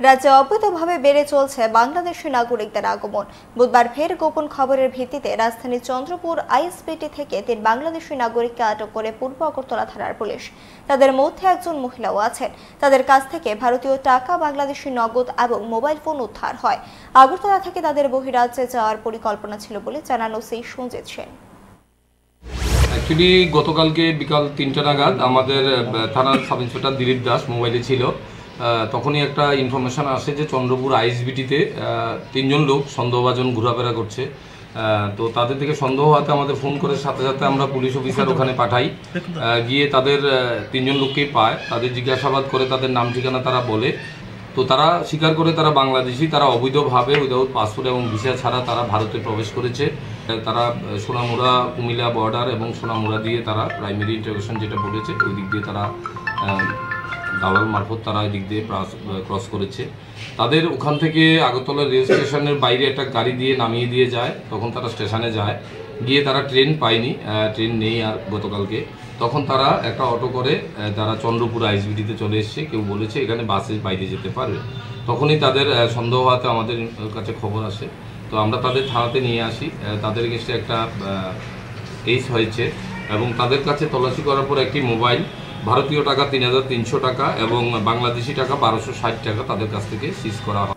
রাজ্যে অবৈধভাবে বেড়ে চলছে বাংলাদেশি নাগরিকদের আগমন। বুধবার ফের গোপন খবরের ভিত্তিতে রাজধানীর চন্দ্রপুর আইএসবিটি থেকে ৩ বাংলাদেশি নাগরিককে আটক করে পূর্ব আগরতলা থানার পুলিশ। তাদের মধ্যে একজন মহিলাও আছেন। তাদের কাছ থেকে ভারতীয় টাকা, বাংলাদেশি নগদ এবং মোবাইল ফোন উদ্ধার হয়। আগরতলা থেকে তাদের বহিরাজ্যে যাওয়ার পরিকল্পনা ছিল বলে জানান ওসি সঞ্জিত সেন। অ্যাকচুয়ালি গতকালকে বিকাল ৩টা নাগাদ আমাদের থানার সাব ইন্সপেক্টর দিলীপ দাস মোবাইলে ছিল। তখনই একটা ইনফরমেশান আসে যে চন্দ্রপুর আইএসবিটিতে ৩ জন লোক সন্দেহভাজন ঘোরাফেরা করছে। তো তাদের থেকে সন্দেহ হওয়াতে আমাদের ফোন করে সাথে সাথে আমরা পুলিশ অফিসার ওখানে পাঠাই। গিয়ে তাদের ৩ জন লোককেই পায়। তাদের জিজ্ঞাসাবাদ করে তাদের নাম ঠিকানা তারা বলে। তো তারা স্বীকার করে তারা বাংলাদেশি, তারা অবৈধভাবে উইদাউট পাসপোর্ট এবং ভিসা ছাড়া তারা ভারতে প্রবেশ করেছে। তারা সোনামুড়া কুমিল্লা বর্ডার এবং সোনামুড়া দিয়ে তারা প্রাইমারি ইন্টারভিউশন যেটা বলেছে ওই দিক দিয়ে তারা দালাল মারফত তারা এই দিক দিয়ে ক্রস করেছে। তাদের ওখান থেকে আগরতলা রেল স্টেশনের বাইরে একটা গাড়ি দিয়ে নামিয়ে দিয়ে যায়। তখন তারা স্টেশনে যায়, গিয়ে তারা ট্রেন পায়নি, ট্রেন নেই আর গতকালকে। তখন তারা একটা অটো করে তারা চন্দ্রপুর আইএসবিটিতে চলে এসছে। কেউ বলেছে এখানে বাসে বাইরে যেতে পারবে। তখনই তাদের সন্দেহ হওয়াতে আমাদের কাছে খবর আসে। তো আমরা তাদের থানাতে নিয়ে আসি। তাদের এগেইনস্টে একটা কেস হয়েছে এবং তাদের কাছে তল্লাশি করার পর একটি মোবাইল, ভারতীয় টাকা ৩,৩০০ টাকা এবং বাংলাদেশি টাকা ১,২৬০ টাকা তাদের কাছ থেকে সিজ করা হয়।